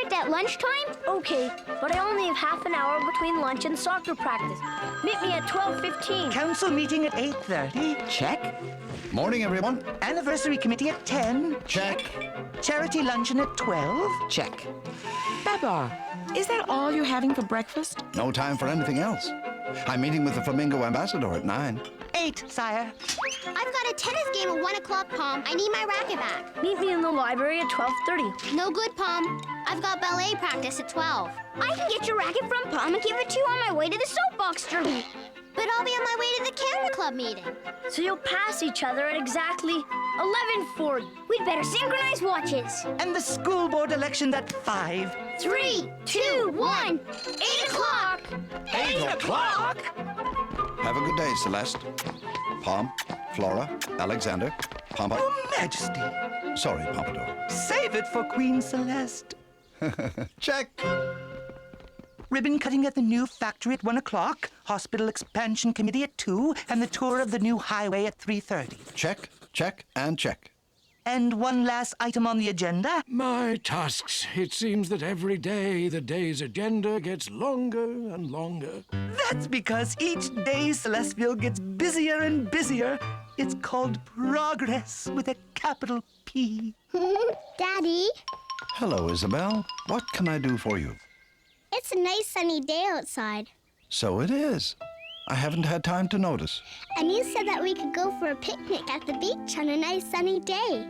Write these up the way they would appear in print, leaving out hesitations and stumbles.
district at lunchtime? Okay, but I only have half an hour between lunch and soccer practice. Meet me at 12:15. Council meeting at 8:30. Check. Morning, everyone. Anniversary committee at 10. Check. Charity luncheon at 12. Check. Babar, is that all you're having for breakfast? No time for anything else. I'm meeting with the Flamingo Ambassador at 9. 8, sire. I've got a tennis game at 1 o'clock, Pom. I need my racket back. Meet me in the library at 12:30. No good, Pom. I've got ballet practice at 12. I can get your racket from Pom and give it to you on my way to the soapbox derby. But I'll be on my way to the camera club meeting. So you'll pass each other at exactly 11:40. We'd better synchronize watches. And the school board election at 5. 3, 2, 1. 8 o'clock. 8 o'clock? Have a good day, Celeste. Pom, Flora, Alexander, Pompa. Your Majesty. Sorry, Pompadour. Save it for Queen Celeste. Check. Ribbon cutting at the new factory at 1 o'clock. Hospital expansion committee at 2. And the tour of the new highway at 3:30. Check, check, and check. And one last item on the agenda. My tusks. It seems that every day the day's agenda gets longer and longer. That's because each day Celestville gets busier and busier. It's called progress with a capital P. Daddy, Hello, Isabel. What can I do for you? it's a nice sunny day outside. So it is. I haven't had time to notice. And you said that we could go for a picnic at the beach on a nice sunny day.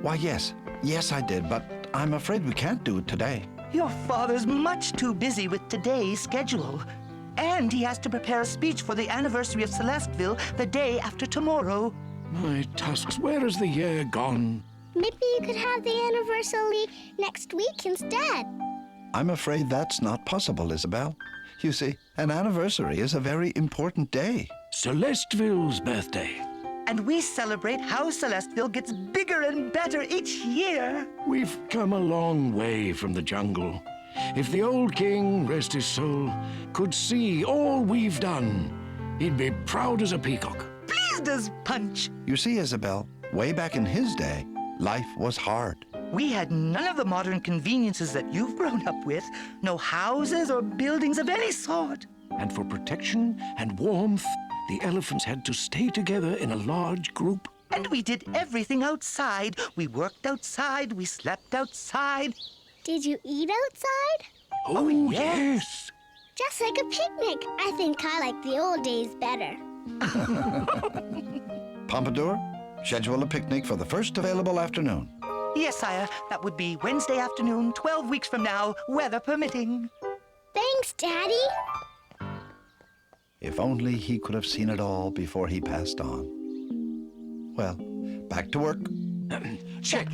Why, yes. Yes, I did, but I'm afraid we can't do it today. Your father's much too busy with today's schedule. And he has to prepare a speech for the anniversary of Celestville the day after tomorrow. My tusks, where has the year gone? Maybe you could have the anniversary next week instead. I'm afraid that's not possible, Isabel. You see, an anniversary is a very important day. Celestville's birthday. And we celebrate how Celestville gets bigger and better each year. We've come a long way from the jungle. If the old king, rest his soul, could see all we've done, he'd be proud as a peacock. Pleased as punch. You see, Isabel, way back in his day, life was hard. We had none of the modern conveniences that you've grown up with. No houses or buildings of any sort. And for protection and warmth, the elephants had to stay together in a large group. And we did everything outside. We worked outside. We slept outside. Did you eat outside? Oh, yes. Just like a picnic. I think I like the old days better. Pompadour, schedule a picnic for the first available afternoon. Yes, sire. That would be Wednesday afternoon, 12 weeks from now, weather permitting. Thanks, Daddy. If only he could have seen it all before he passed on. Well, back to work. Check.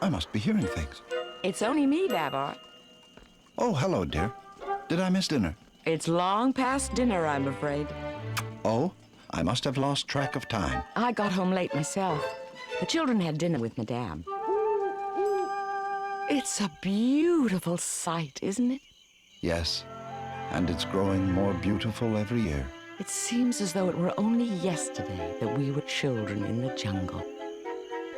I must be hearing things. It's only me, Babar. Oh, hello, dear. Did I miss dinner? It's long past dinner, I'm afraid. Oh, I must have lost track of time. I got home late myself. The children had dinner with Madame. It's a beautiful sight, isn't it? Yes, and it's growing more beautiful every year. It seems as though it were only yesterday that we were children in the jungle.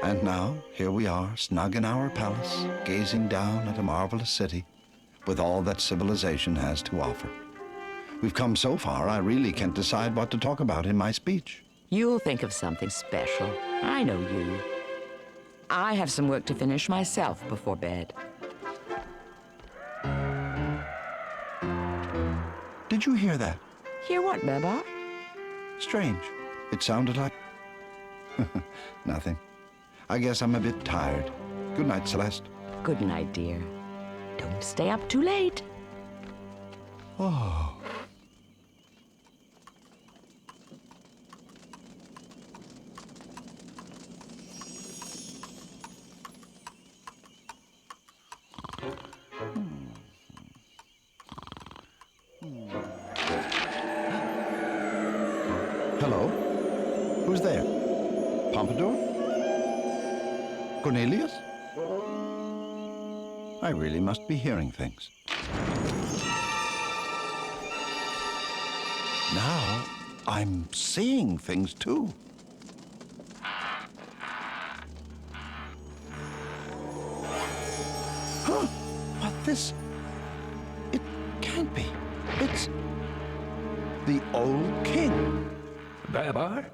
And now, here we are, snug in our palace, gazing down at a marvelous city, with all that civilization has to offer. We've come so far, I really can't decide what to talk about in my speech. You'll think of something special. I know you. I have some work to finish myself before bed. Did you hear that? Hear what, Babar? Strange. It sounded like... Nothing. I guess I'm a bit tired. Good night, Celeste. Good night, dear. Don't stay up too late. Oh. Hello? Who's there? Pompadour? Cornelius? I really must be hearing things. Now, I'm seeing things too. Huh? What this? It can't be. It's the old king. Babar,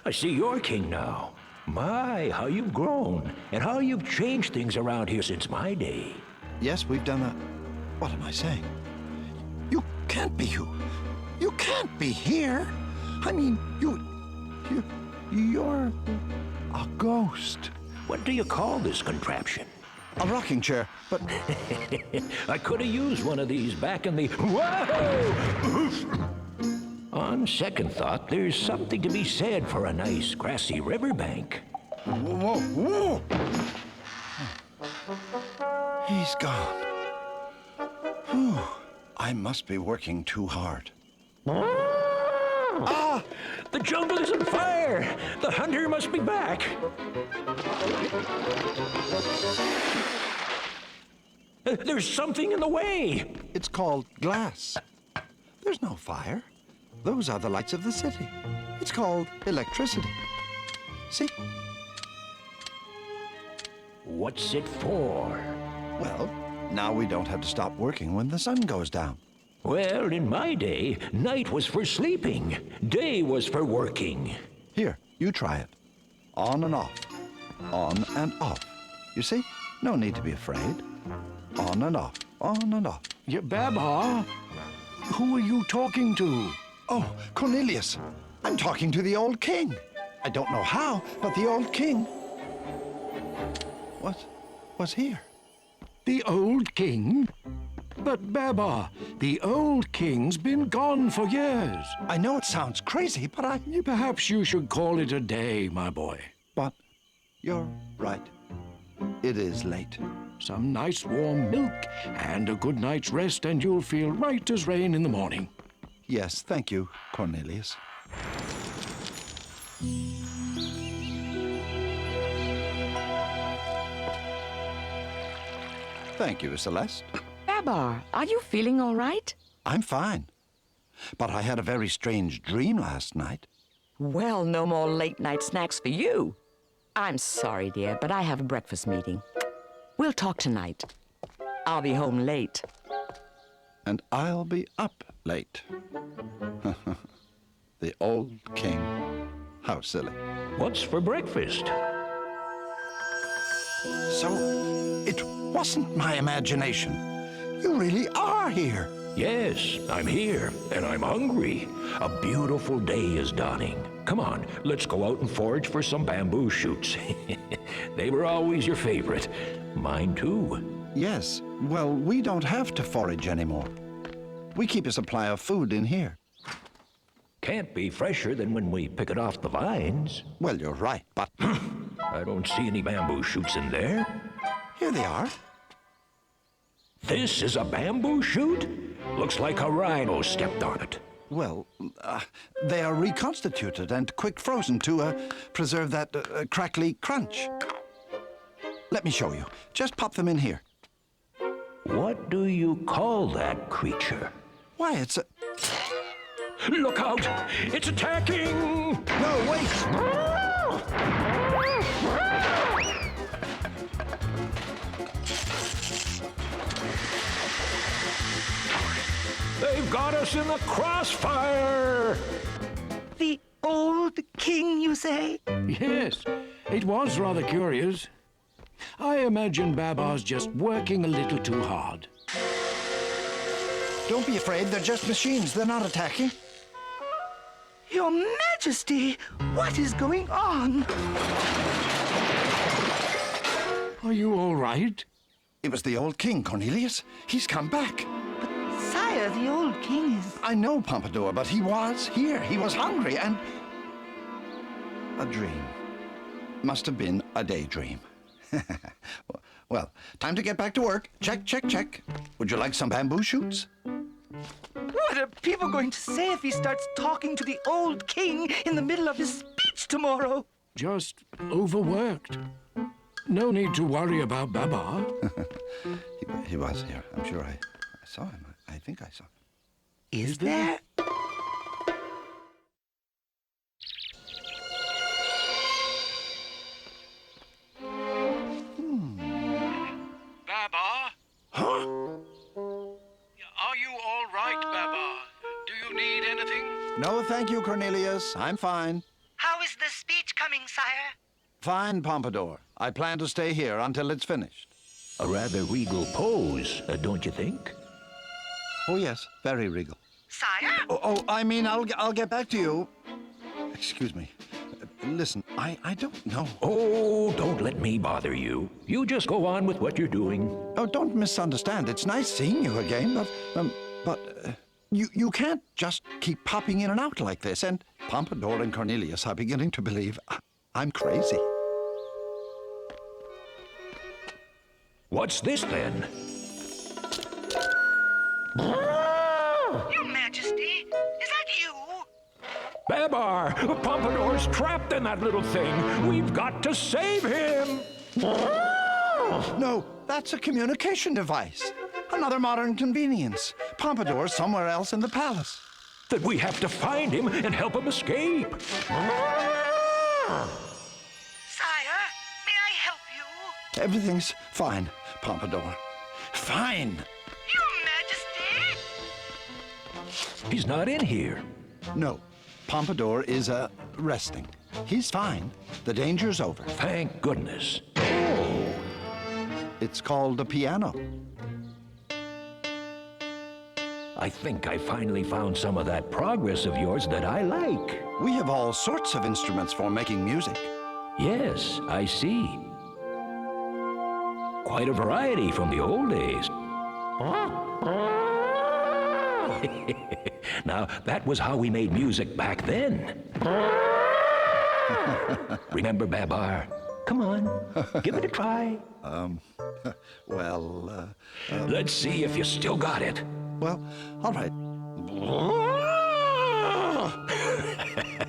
I see you're king now. My, how you've grown, and how you've changed things around here since my day. Yes, we've done a... What am I saying? You can't be you. You can't be here. I mean, you're a ghost. What do you call this contraption? A rocking chair, but... I could have used one of these back in the... Whoa! On second thought, there's something to be said for a nice grassy riverbank. Whoa, whoa! He's gone. Whew. I must be working too hard. Ah! The jungle is on fire! The hunter must be back! There's something in the way! It's called glass. There's no fire. Those are the lights of the city. It's called electricity. See? What's it for? Well, now we don't have to stop working when the sun goes down. Well, in my day, night was for sleeping. Day was for working. Here, you try it. On and off. On and off. You see? No need to be afraid. On and off. On and off. Yeah, Babar, who are you talking to? Oh, Cornelius. I'm talking to the old king. I don't know how, but the old king was here. The old king? But Babar, the old king's been gone for years. I know it sounds crazy, but Perhaps you should call it a day, my boy. But you're right. It is late. Some nice warm milk and a good night's rest, and you'll feel right as rain in the morning. Yes, thank you, Cornelius. Thank you, Celeste. Babar, are you feeling all right? I'm fine. But I had a very strange dream last night. Well, no more late-night snacks for you. I'm sorry, dear, but I have a breakfast meeting. We'll talk tonight. I'll be home late. And I'll be up late. The old king. How silly. What's for breakfast? So, it wasn't my imagination. You really are here. Yes, I'm here, and I'm hungry. A beautiful day is dawning. Come on, let's go out and forage for some bamboo shoots. They were always your favorite. Mine too. Yes, well, we don't have to forage anymore. We keep a supply of food in here. Can't be fresher than when we pick it off the vines. Well, you're right, but I don't see any bamboo shoots in there. here they are. This is a bamboo shoot? Looks like a rhino stepped on it. Well, they are reconstituted and quick frozen to preserve that crackly crunch. Let me show you. Just pop them in here. What do you call that creature? Why, it's a... Look out! It's attacking! No, wait! They've got us in the crossfire! The old king, you say? Yes, it was rather curious. I imagine Babar's just working a little too hard. Don't be afraid, they're just machines. They're not attacking. Your Majesty, what is going on? Are you all right? It was the old king, Cornelius. He's come back. But, sire, the old king is... I know, Pompadour, but he was here. He was hungry and... A dream. Must have been a daydream. Well, time to get back to work. Check, check, check. Would you like some bamboo shoots? What are people going to say if he starts talking to the old king in the middle of his speech tomorrow? Just overworked. No need to worry about Babar. He was here. I'm sure saw him. I think I saw him. Is there? Babar? Huh? Are you all right, Babar? Do you need anything? No, thank you, Cornelius. I'm fine. How is the speech coming, sire? Fine, Pompadour. I plan to stay here until it's finished. A rather regal pose, don't you think? Oh, yes, very regal. Sire? I mean, I'll get back to you. Excuse me. Listen, I don't know. Oh, don't let me bother you. You just go on with what you're doing. Oh, don't misunderstand. It's nice seeing you again, but you can't just keep popping in and out like this. And Pompadour and Cornelius are beginning to believe I'm crazy. What's this then? Your Majesty, is that you? Babar! Pompadour's trapped in that little thing. We've got to save him! No, that's a communication device. Another modern convenience. Pompadour's somewhere else in the palace. Then we have to find him and help him escape. Sire, may I help you? Everything's fine, Pompadour. Fine. Your Majesty? He's not in here. No, Pompadour is resting. He's fine. The danger's over. Thank goodness. It's called a piano. I think I finally found some of that progress of yours that I like. We have all sorts of instruments for making music. Yes, I see. Quite a variety from the old days. Now, that was how we made music back then. Remember, Babar? Come on, give it a try. Well, Let's see if you still got it. well, all right.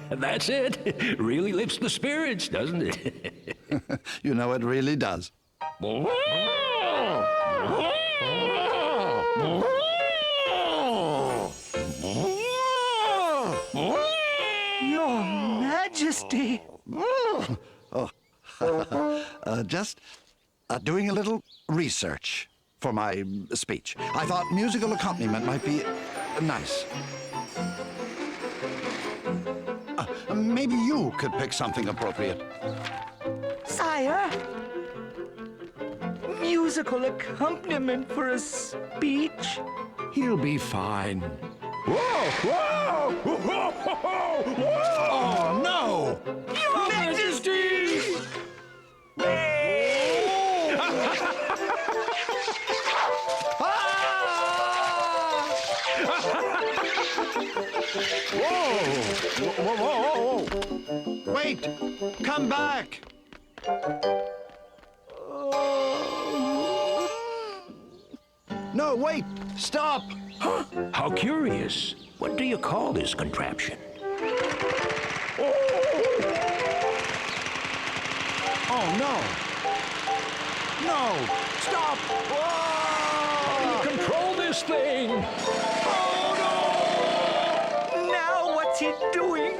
That's it. Really lifts the spirits, doesn't it? You know, it really does. Your Majesty. Just doing a little research for my speech. I thought musical accompaniment might be nice. Maybe you could pick something appropriate. Sire? Musical accompaniment for a speech? He'll be fine. Whoa! Whoa! Whoa! Whoa! Oh, no! Your Majesty! Whoa! Wait! Come back! No, wait! Stop! How curious. What do you call this contraption? Oh, no! No! Stop! How do you control this thing? Now what's he doing?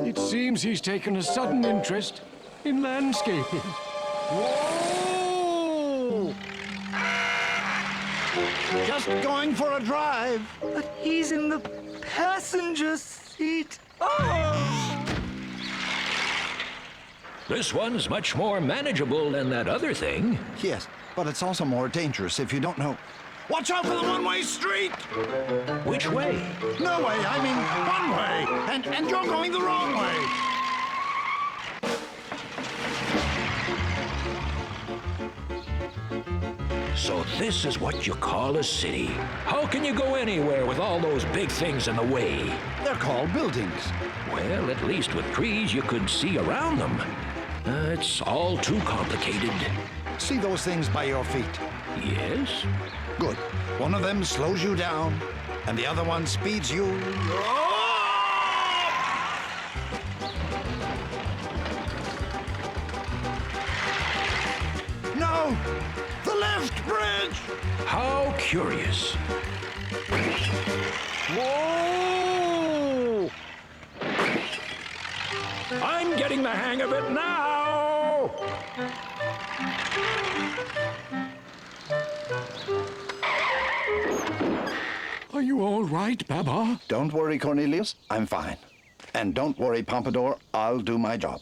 It seems he's taken a sudden interest in landscaping. Whoa! Just going for a drive. But he's in the passenger seat. Oh! This one's much more manageable than that other thing. Yes, but it's also more dangerous if you don't know. Watch out for the one-way street! Which way? No way, I mean one way. And you're going the wrong way. So this is what you call a city. How can you go anywhere with all those big things in the way? They're called buildings. Well, at least with trees you could see around them. It's all too complicated. See those things by your feet? Yes? Good. One of them slows you down, and the other one speeds you. Isabel! The left bridge! How curious. Whoa! I'm getting the hang of it now! Are you all right, Babar? Don't worry, Cornelius. I'm fine. And don't worry, Pompadour. I'll do my job.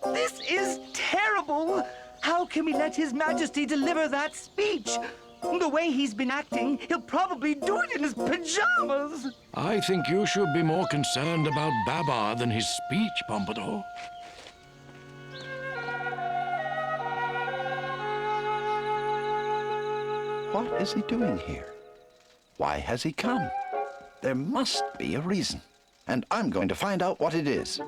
This is terrible! How can we let His Majesty deliver that speech? The way he's been acting, he'll probably do it in his pajamas. I think you should be more concerned about Babar than his speech, Pompadour. What is he doing here? Why has he come? There must be a reason. And I'm going to find out what it is.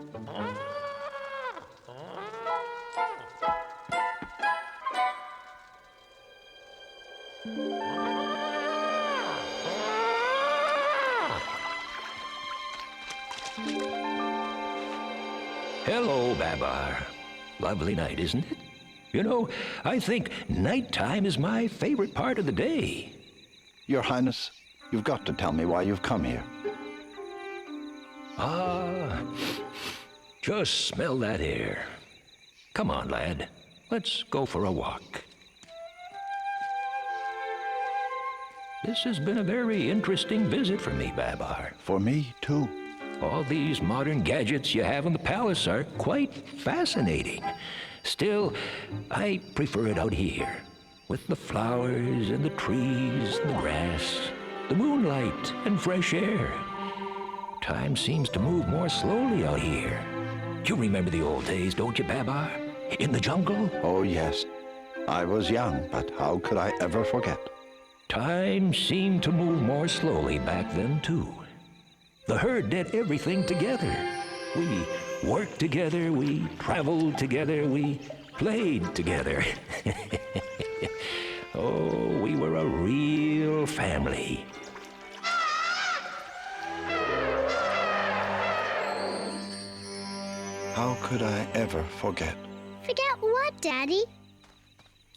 Hello, Babar. Lovely night, isn't it? You know, I think nighttime is my favorite part of the day. Your Highness, you've got to tell me why you've come here. Ah, just smell that air. Come on, lad. Let's go for a walk. This has been a very interesting visit for me, Babar. For me, too. All these modern gadgets you have in the palace are quite fascinating. Still, I prefer it out here, with the flowers and the trees and the grass, the moonlight and fresh air. Time seems to move more slowly out here. You remember the old days, don't you, Babar? In the jungle? Oh, yes. I was young, but how could I ever forget? Time seemed to move more slowly back then, too. The herd did everything together. We worked together, we traveled together, we played together. Oh, we were a real family. How could I ever forget? Forget what, Daddy?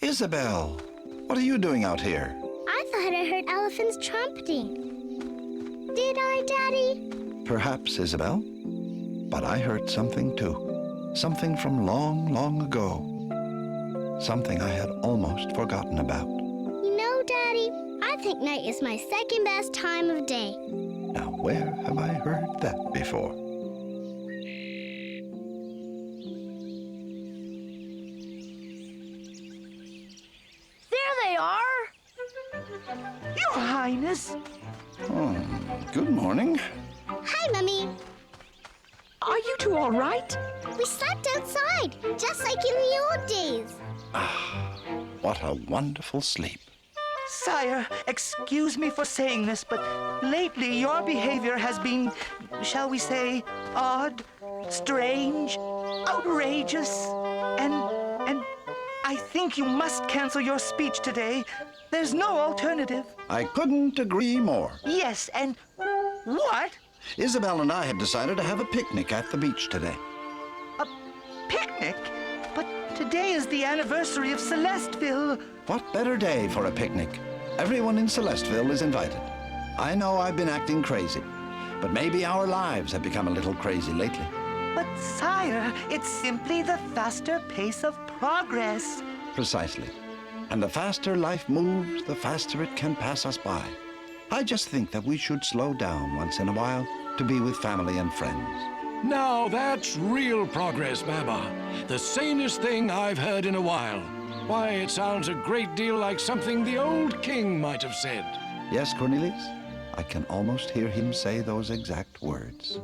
Isabel, what are you doing out here? I thought I heard elephants trumpeting. Did I, Daddy? Perhaps, Isabel. But I heard something too. Something from long, long ago. Something I had almost forgotten about. You know, Daddy, I think night is my second best time of day. Now, where have I heard that before? There they are! Your Highness. Good morning. Hi, Mummy. Are you two all right? We slept outside, just like in the old days. What a wonderful sleep. Sire, excuse me for saying this, but lately your behavior has been, shall we say, odd, strange, outrageous, and I think you must cancel your speech today. There's no alternative. I couldn't agree more. Yes, and what? Isabel and I had decided to have a picnic at the beach today. A picnic? But today is the anniversary of Celestville. What better day for a picnic? Everyone in Celestville is invited. I know I've been acting crazy, but maybe our lives have become a little crazy lately. But sire, it's simply the faster pace of progress. Precisely. And the faster life moves, the faster it can pass us by. I just think that we should slow down once in a while to be with family and friends. Now that's real progress, Babar. The sanest thing I've heard in a while. Why, it sounds a great deal like something the old king might have said. Yes, Cornelius? I can almost hear him say those exact words.